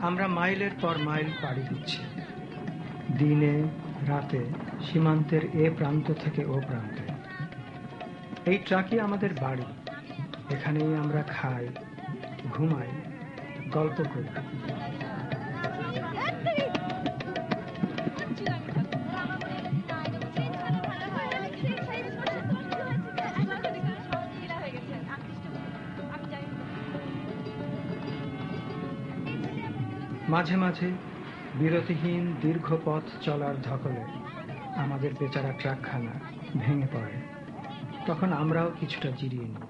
আমরা মাইলের পর মাইল পাড়ি দিচ্ছি, দিনে রাতে, সীমান্তের এ প্রান্ত থেকে ও প্রান্তে। এই ট্রাকই আমাদের বাড়ি, এখানেই আমরা খাই, ঘুমাই, গল্প করি। মাঝে মাঝে বিরতিহীন দীর্ঘ পথ চলার ধকলে আমাদের বেচারা ট্রাকখানা ভেঙে পড়ে, তখন আমরাও কিছুটা জিরিয়ে নিই।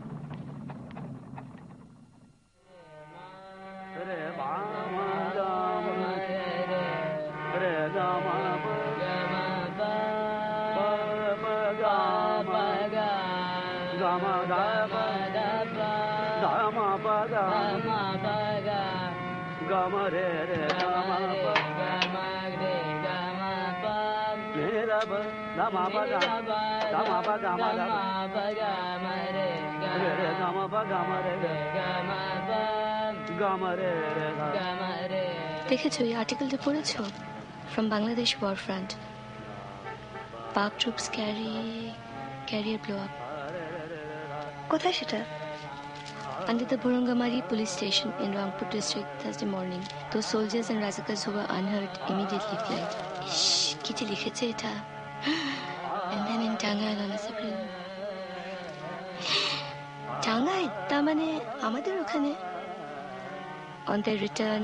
দেখেছো এই আর্টিকেলটা পড়েছো? ফ্রম বাংলাদেশ ওয়ার ফ্রন্ট, পাক ট্রুপস ক্যারিয়ার ব্লো আপ। কোথায় সেটা? Under the Burungamari police station in Rangpur district Thursday morning. Those soldiers and Razakars who were unhurt immediately fled. Shh, kiti likheche eta. And then in Tangail on a separate. Tangail, ta mane amader okhane. On their return,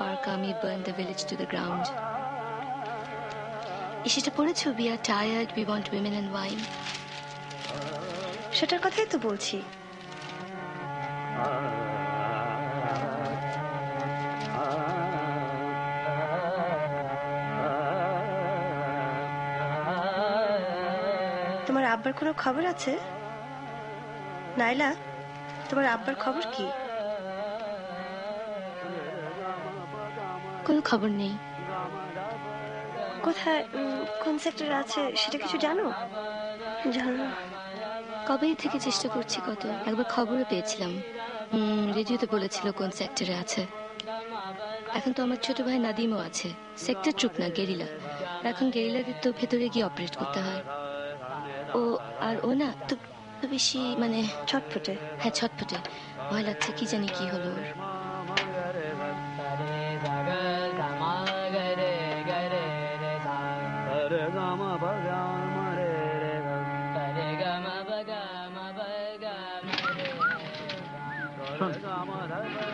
Park Army burned the village to the ground. Ishita porecho, we are tired, we want women and wine. সেটার কথাই তো বলছি। তোমার আব্বার কোনো খবর আছে? নাইলা, তোমার আব্বার খবর কি? কোনো খবর নেই। কোথায়, কোন সেক্টরে আছে সেটা কিছু জানো? জানো? কবে থেকে চেষ্টা করছি কত, একবার খবরও পেয়েছিলাম, রেডিওতে বলেছিল কোন সেক্টরে আছে। এখন তো আমার ছোট ভাই নাদিমও আছে, সেক্টর ট্রুপ না, গেরিলা। এখন গেরিলাদের তো ভেতরে গিয়ে অপারেট করতে হয়। ও না তো বেশি মানে ছটফটে। হ্যাঁ ছটফটে, ভয় লাগছে কি জানি কি হলো ওর।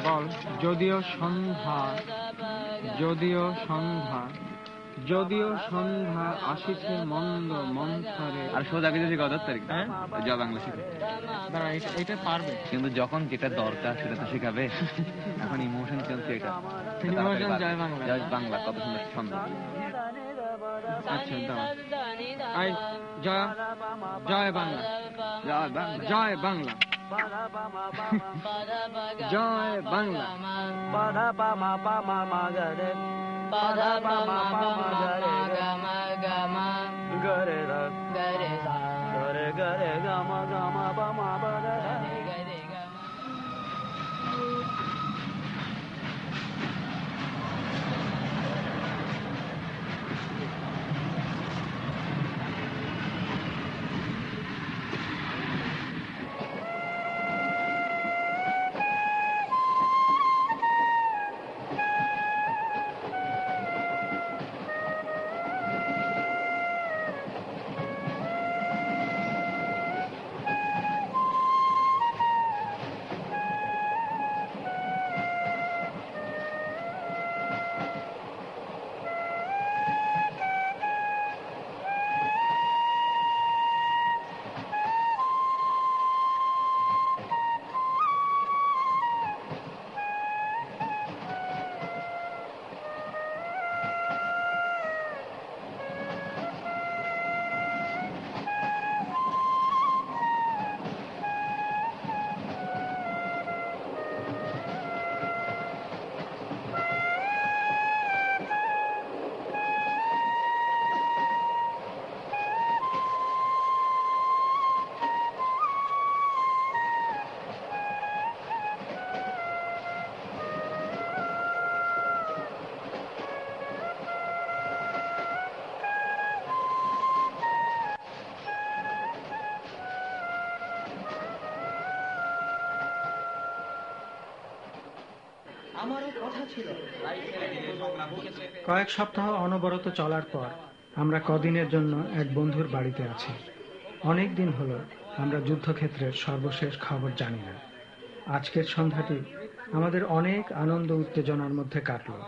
বল, যদিও সন্ধ্যা আসিছে মন্দ মন্থরে। আর সোজা কিছু 10 তারিখ জয় বাংলা শিখে। এটা পারবে, কিন্তু যখন যেটা দরকার সেটা তো শিখাবে। এখন ইমোশন চলছে, এটা ইমোশন। জয় বাংলা কত সুন্দর ছন্দ। আচ্ছা দাও, জয় বাংলা, জয় বাংলা, জয় বাংলা। কয়েক সপ্তাহ অনবরত চলার পর আমরা কদিনের জন্য এক বন্ধুর বাড়িতে আছি। অনেক দিন হলো আমরা যুদ্ধক্ষেত্রের সর্বশেষ খবর জানি না। আজকের সন্ধ্যাটি আমাদের অনেক আনন্দ উত্তেজনার মধ্যে কাটল।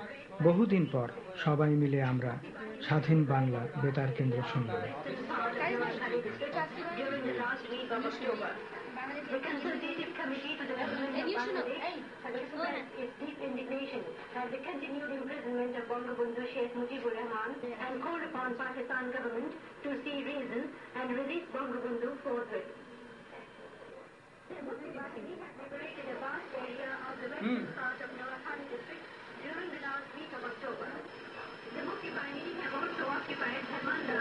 বহুদিন পর সবাই মিলে আমরা স্বাধীন বাংলা বেতার কেন্দ্র শুনলাম। The Consultative Committee to the Government of Bangladesh has expressed its deep indignation at the continued imprisonment of Bangabandhu Sheikh Mujibur Rahman and called upon Pakistan government to see reason and release Bangabandhu forthwith. The Muslim Party has liberated a vast area of the western part of Noakhali district during the last week of October. The Mukti Bahini have also occupied Dharmanda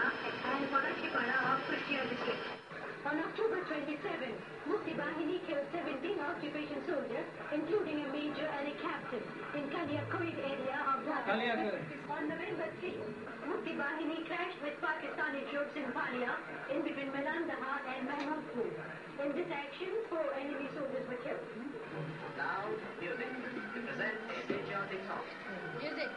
and Parashipara of Kushtia district. On October 27, Mukti Bahini killed 17 occupation soldiers, including a major and a captain, in Kaliakoid area of Dhaka. On November 3, Mukti Bahini clashed with Pakistani troops in Palia, in between Melandaha and Mahmoudpur. In this action, 4 enemy soldiers were killed. Now, music. To present a patriotic song. Music.